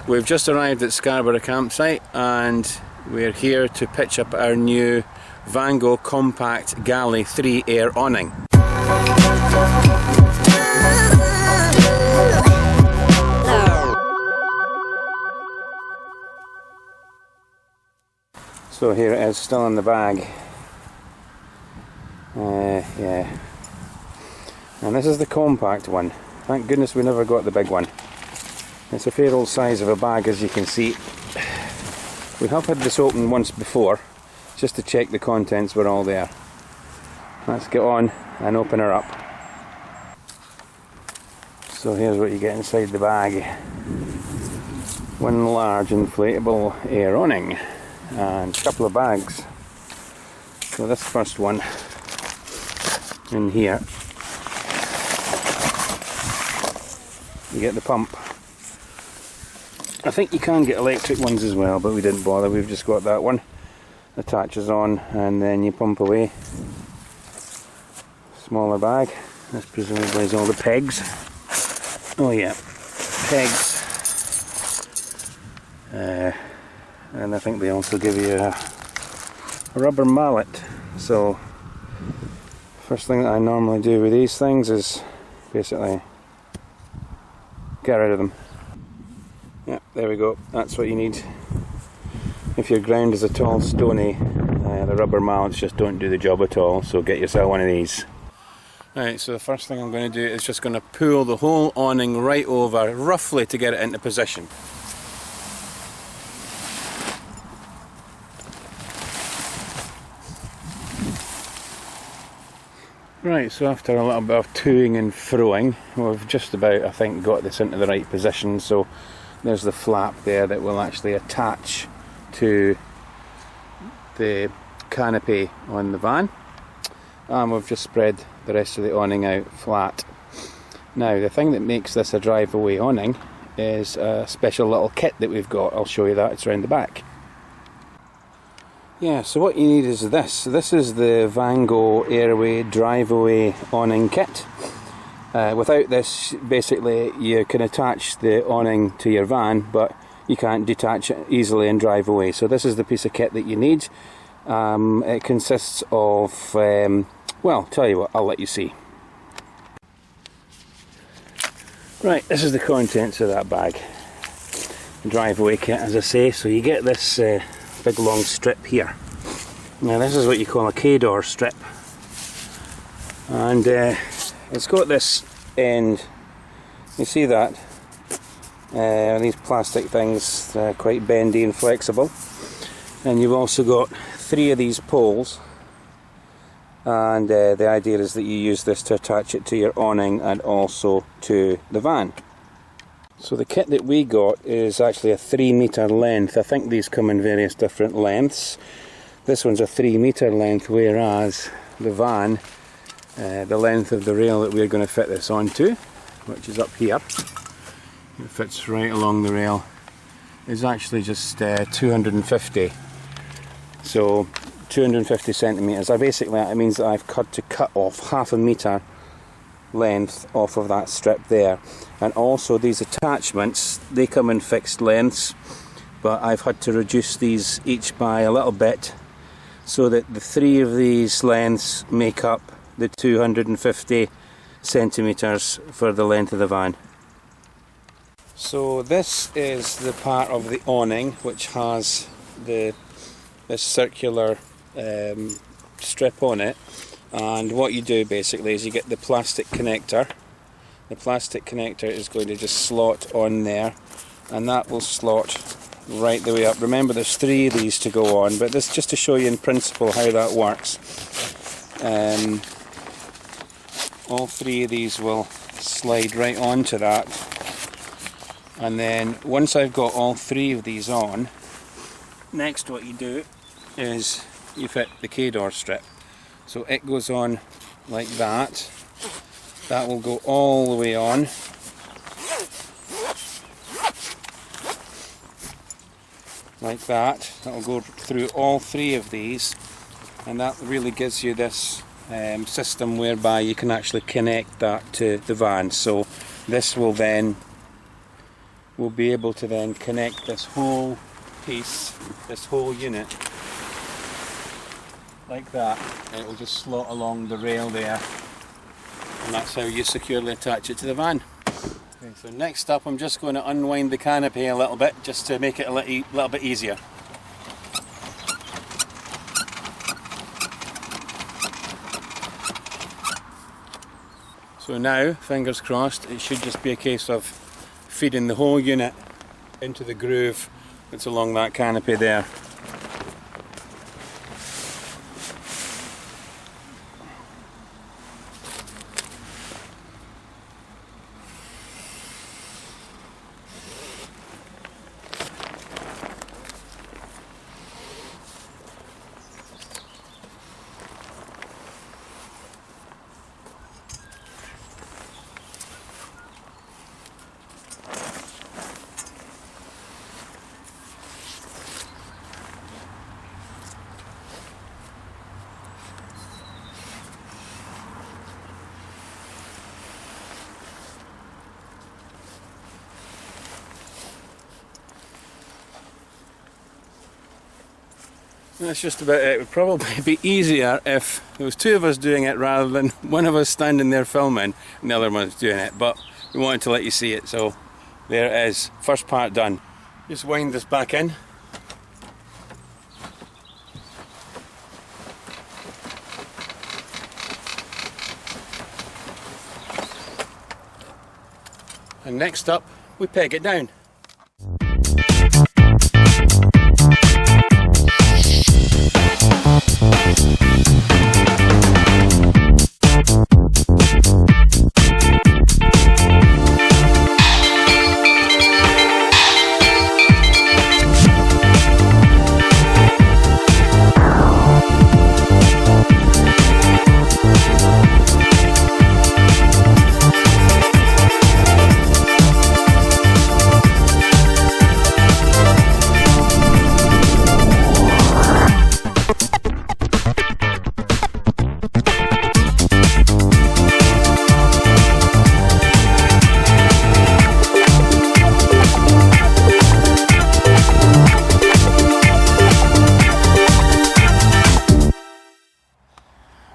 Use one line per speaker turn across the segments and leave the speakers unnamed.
We've just arrived at Scarborough campsite and we're here to pitch up our new Vango compact Galli 3 air awning. So here it is, still in the bag. Yeah. And this is the compact one. Thank goodness we never got the big one. It's a fair old size of a bag, as you can see. We have had this open once before, just to check the contents were all there. Let's get on and open her up. So here's what you get inside the bag. One large inflatable air awning and a couple of bags. So this first one in here, you get the pump. I think you can get electric ones as well, but we didn't bother, we've just got that one. Attaches on and then you pump away. Smaller bag, this presumably is all the pegs. Oh yeah, pegs. And I think they also give you a rubber mallet. So first thing that I normally do with these things is basically get rid of them. Yeah, there we go, that's what you need. If your ground is at all stony, the rubber mallets just don't do the job at all, so get yourself one of these. Right, so the first thing I'm going to do is just going to pull the whole awning right over, roughly to get it into position. Right, so after a little bit of toing and froing, we've just about, I think, got this into the right position. So there's the flap there that will actually attach to the canopy on the van, and we've just spread the rest of the awning out flat. Now the thing that makes this a drive-away awning is a special little kit that we've got. I'll show you that, it's around the back. Yeah, so what you need is this. This is the Vango Airaway drive-away awning kit. Without this, basically you can attach the awning to your van, but you can't detach it easily and drive away. So this is the piece of kit that you need. It consists of, well, tell you what, I'll let you see. Right, this is the contents of that bag. Drive away kit, as I say. So you get this big long strip here. Now this is what you call a K-door strip, and it's got this end, you see that, these plastic things, they're quite bendy and flexible, and you've also got 3 of these poles, and the idea is that you use this to attach it to your awning and also to the van. So the kit that we got is actually a 3 metre length. I think these come in various different lengths. This one's a 3 metre length, whereas the van, the length of the rail that we're going to fit this onto, which is up here, it fits right along the rail, is actually just 250. So 250 centimetres. Basically that means that I've cut off half a metre length off of that strip there. And also these attachments, they come in fixed lengths, but I've had to reduce these each by a little bit so that the 3 of these lengths make up the 250 centimetres for the length of the van. So this is the part of the awning which has this circular strip on it, and what you do basically is you get the plastic connector. The plastic connector is going to just slot on there, and that will slot right the way up. Remember, there's 3 of these to go on, but this just to show you in principle how that works. All 3 of these will slide right onto that, and then once I've got all 3 of these on, next what you do is you fit the K-door strip. So it goes on like that. That will go all the way on. Like that. That will go through all 3 of these, and that really gives you this system whereby you can actually connect that to the van. So this will then we'll be able to then connect this whole piece, this whole unit, like that, and it will just slot along the rail there, and that's how you securely attach it to the van. Okay, so next up I'm just going to unwind the canopy a little bit, just to make it a little bit easier. So now, fingers crossed, it should just be a case of feeding the whole unit into the groove that's along that canopy there. That's just about it. It would probably be easier if there was two of us doing it rather than one of us standing there filming and the other one's doing it, but we wanted to let you see it, so there it is. First part done. Just wind this back in. And next up, we peg it down.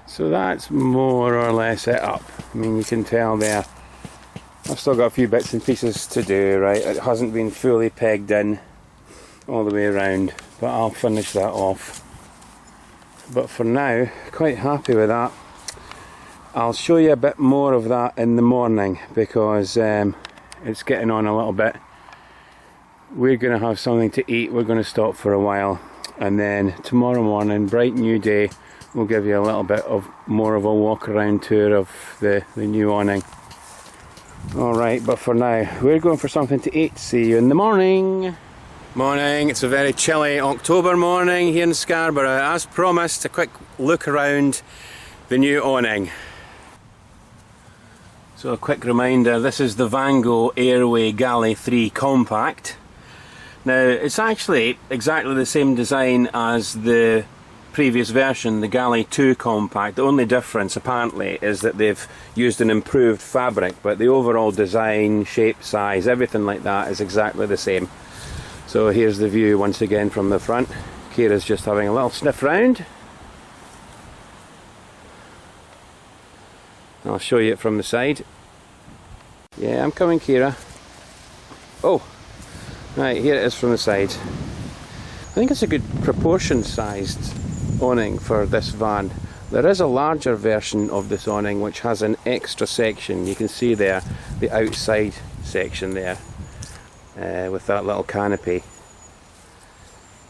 So that's more or less it up. I mean, you can tell there, I've still got a few bits and pieces to do, right? It hasn't been fully pegged in all the way around, but I'll finish that off. But for now, quite happy with that. I'll show you a bit more of that in the morning, because it's getting on a little bit. We're going to have something to eat, we're going to stop for a while, and then tomorrow morning, bright new day, we'll give you a little bit of more of a walk around tour of the new awning. Alright, but for now, we're going for something to eat. See you in the morning. Morning, it's a very chilly October morning here in Scarborough. As promised, a quick look around the new awning. So a quick reminder, this is the Vango Airaway Galli 3 Compact. Now, it's actually exactly the same design as the previous version, the Galli 2 Compact. The only difference apparently is that they've used an improved fabric, but the overall design, shape, size, everything like that is exactly the same. So here's the view once again from the front. Kira's just having a little sniff round. I'll show you it from the side. Yeah, I'm coming, Kira. Oh, right, here it is from the side. I think it's a good proportion sized awning for this van. There is a larger version of this awning which has an extra section. You can see there the outside section there with that little canopy.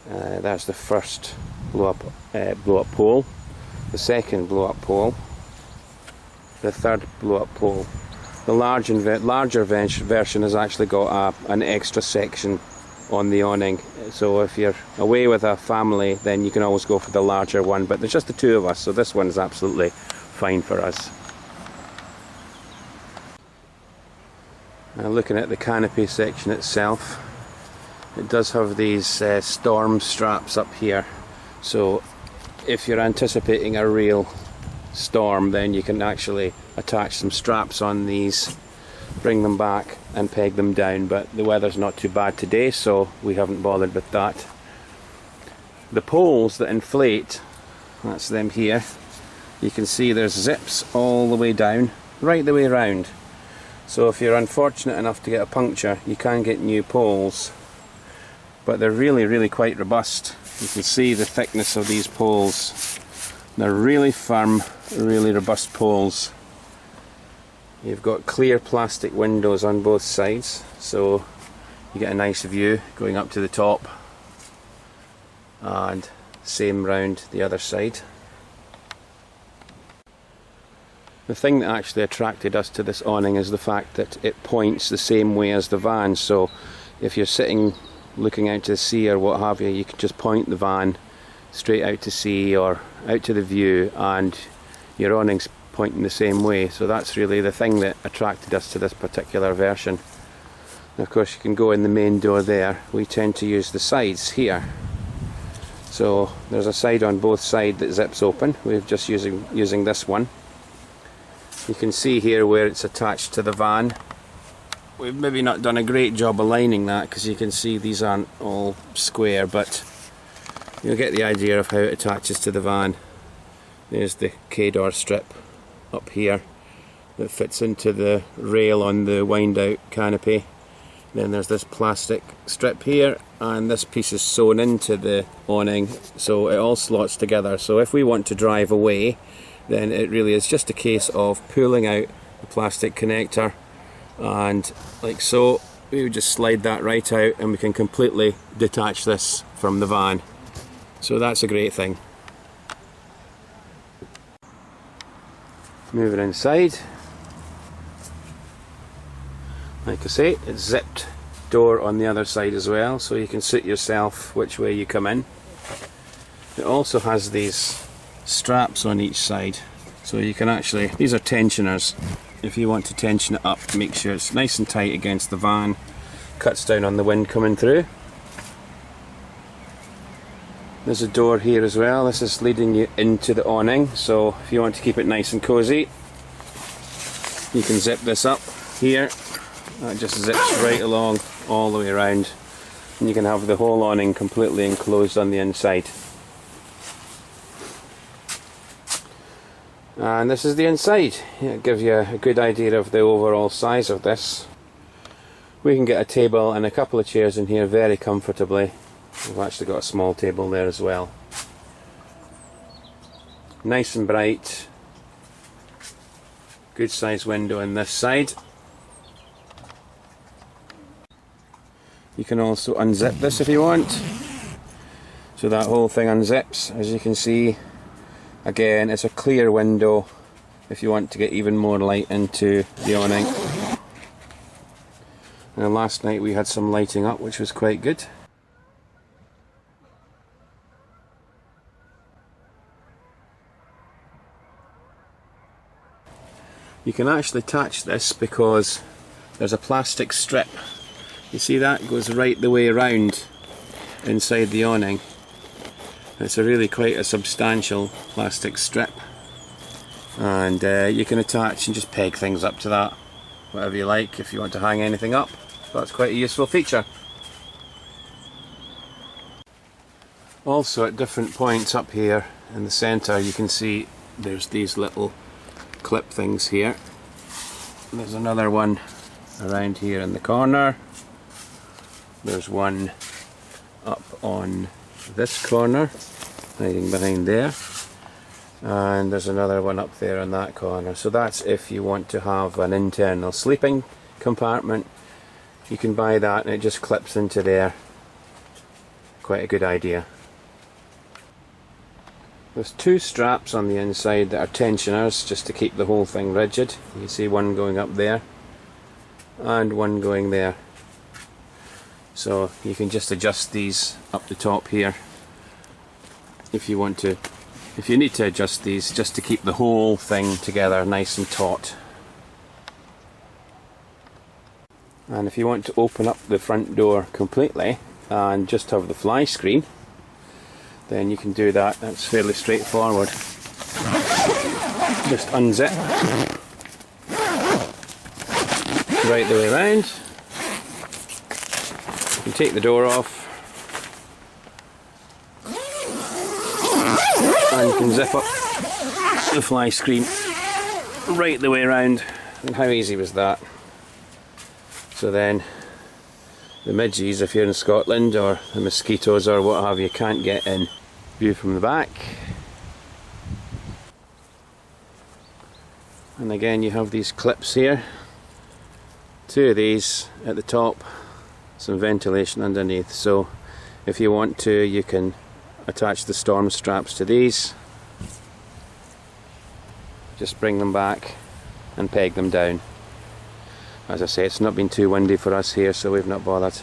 That's the first blow up pole, the second blow up pole, the third blow up pole. The larger version has actually got an extra section on the awning, so if you're away with a family then you can always go for the larger one, but there's just the two of us, so this one is absolutely fine for us. Now looking at the canopy section itself, it does have these storm straps up here, so if you're anticipating a real storm then you can actually attach some straps on these bring them back and peg them down, but the weather's not too bad today, so we haven't bothered with that. The poles that inflate, that's them here, you can see there's zips all the way down, right the way around. So if you're unfortunate enough to get a puncture, you can get new poles, but they're really quite robust. You can see the thickness of these poles. They're really firm, really robust poles. You've got clear plastic windows on both sides, so you get a nice view going up to the top, and same round the other side. The thing that actually attracted us to this awning is the fact that it points the same way as the van, so if you're sitting looking out to the sea or what have you, you can just point the van straight out to sea or out to the view, and your awning's pointing the same way. So that's really the thing that attracted us to this particular version. And of course you can go in the main door there. We tend to use the sides here. So there's a side on both sides that zips open. We're just using this one. You can see here where it's attached to the van. We've maybe not done a great job aligning that because you can see these aren't all square, but you'll get the idea of how it attaches to the van. There's the K-door strip up here that fits into the rail on the wind out canopy. Then there's this plastic strip here, and this piece is sewn into the awning, so it all slots together. So if we want to drive away, then it really is just a case of pulling out the plastic connector, and like so, we would just slide that right out and we can completely detach this from the van. So that's a great thing. Moving inside, like I say, it's zipped door on the other side as well, so you can suit yourself which way you come in. It also has these straps on each side, so you can actually, these are tensioners. If you want to tension it up, make sure it's nice and tight against the van, cuts down on the wind coming through. There's a door here as well. This is leading you into the awning, so if you want to keep it nice and cozy, you can zip this up here. That just zips right along all the way around, and you can have the whole awning completely enclosed on the inside. And this is the inside. It gives you a good idea of the overall size of this. We can get a table and a couple of chairs in here very comfortably. We've actually got a small table there as well. Nice and bright. Good size window on this side. You can also unzip this if you want. So that whole thing unzips, as you can see. Again, it's a clear window if you want to get even more light into the awning. And last night we had some lighting up, which was quite good. You can actually attach this because there's a plastic strip. You see that goes right the way around inside the awning. It's a really quite a substantial plastic strip, and you can attach and just peg things up to that, whatever you like, if you want to hang anything up. That's quite a useful feature. Also at different points up here in the centre you can see there's these little clip things here. There's another one around here in the corner. There's one up on this corner, hiding behind there, and there's another one up there in that corner. So that's if you want to have an internal sleeping compartment. You can buy that and it just clips into there. Quite a good idea. There's two straps on the inside that are tensioners just to keep the whole thing rigid. You see one going up there and one going there. So you can just adjust these up the top here if you want to. If you need to adjust these just to keep the whole thing together nice and taut. And if you want to open up the front door completely and just have the fly screen, then you can do that. That's fairly straightforward. Just unzip right the way around. You can take the door off and you can zip up the fly screen right the way around. And how easy was that? So then the midges, if you're in Scotland, or the mosquitoes or what have you, can't get in. View from the back. And again you have these clips here. Two of these at the top, some ventilation underneath, so if you want to you can attach the storm straps to these, just bring them back and peg them down. As I say, it's not been too windy for us here, so we've not bothered.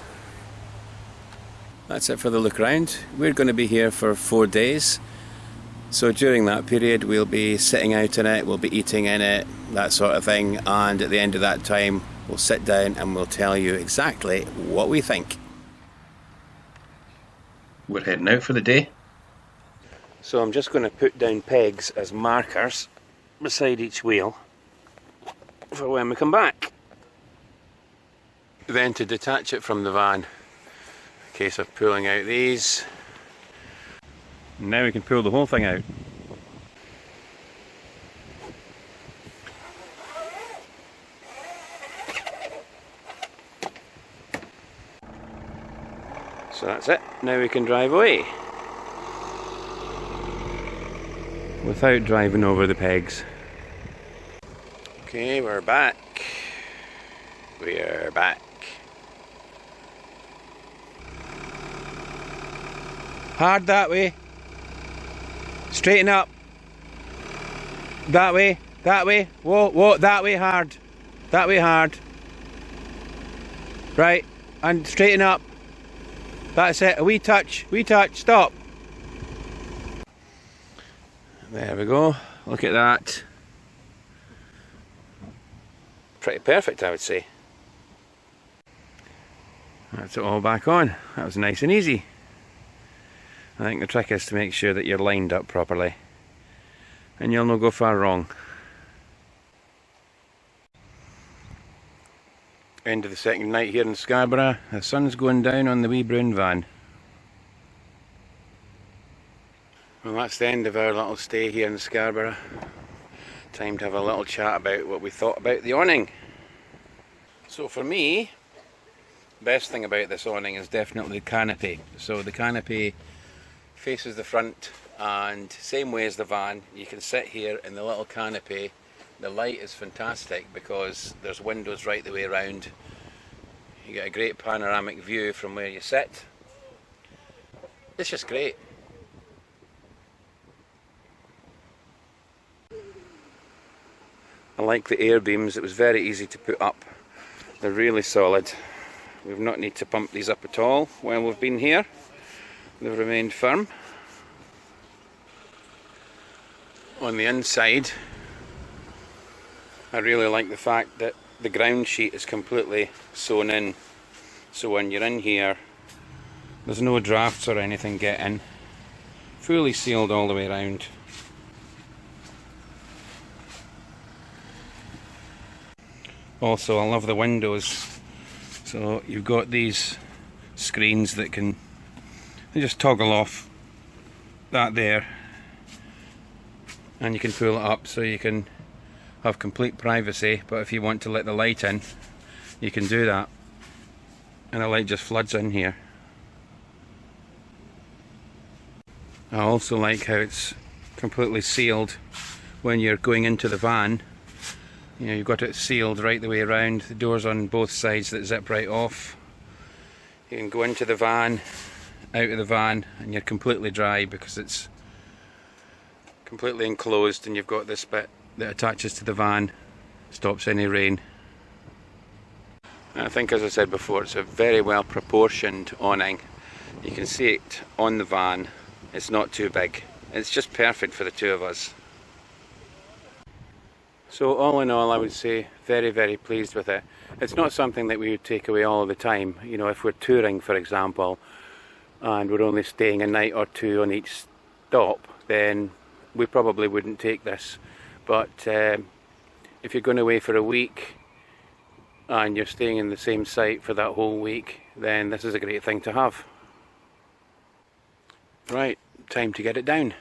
That's it for the look around. We're going to be here for 4 days, so during that period we'll be sitting out in it, we'll be eating in it, that sort of thing, and at the end of that time we'll sit down and we'll tell you exactly what we think. We're heading out for the day. So I'm just going to put down pegs as markers beside each wheel for when we come back. Then to detach it from the van, in case of pulling out these. Now we can pull the whole thing out. So that's it, now we can drive away without driving over the pegs. Okay, we're back. We're back. Hard that way. Straighten up. That way, that way. Whoa, whoa, that way hard. That way hard. Right, and straighten up. That's it, a wee touch, stop. There we go, look at that. Pretty perfect, I would say. That's it all back on. That was nice and easy. I think the trick is to make sure that you're lined up properly, and you'll not go far wrong. End of the second night here in Scarborough. The sun's going down on the wee brown van. Well, that's the end of our little stay here in Scarborough. Time to have a little chat about what we thought about the awning. So for me, the best thing about this awning is definitely the canopy. So the canopy faces the front, and same way as the van, you can sit here in the little canopy. The light is fantastic because there's windows right the way around. You get a great panoramic view from where you sit. It's just great. I like the air beams. It was very easy to put up. They're really solid. We've not need to pump these up at all while we've been here. They've remained firm. On the inside, I really like the fact that the ground sheet is completely sewn in, so when you're in here there's no drafts or anything getting. Fully sealed all the way around. Also, I love the windows. So you've got these screens that can just toggle off that there, and you can pull it up so you can have complete privacy, but if you want to let the light in, you can do that, and the light just floods in here. I also like how it's completely sealed when you're going into the van. You know, you've got it sealed right the way around, the doors on both sides that zip right off. You can go into the van, out of the van, and you're completely dry because it's completely enclosed, and you've got this bit that attaches to the van, stops any rain. And I think, as I said before, it's a very well proportioned awning. You can see it on the van. It's not too big. It's just perfect for the two of us. So all in all, I would say very, very pleased with it. It's not something that we would take away all of the time. You know, if we're touring, for example, and we're only staying a night or two on each stop, then we probably wouldn't take this. But if you're going away for a week, and you're staying in the same site for that whole week, then this is a great thing to have. Right, time to get it down.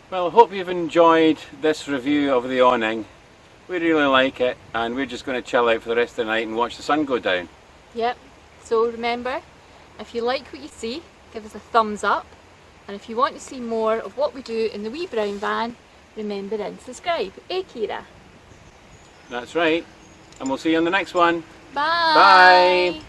Well, I hope you've enjoyed this review of the awning. We really like it, and we're just going to chill out for the rest of the night and watch the sun go down.
Yep, so remember, if you like what you see, give us a thumbs up, and if you want to see more of what we do in the wee brown van, remember and subscribe. Kira?
That's right, and we'll see you on the next one.
Bye!
Bye!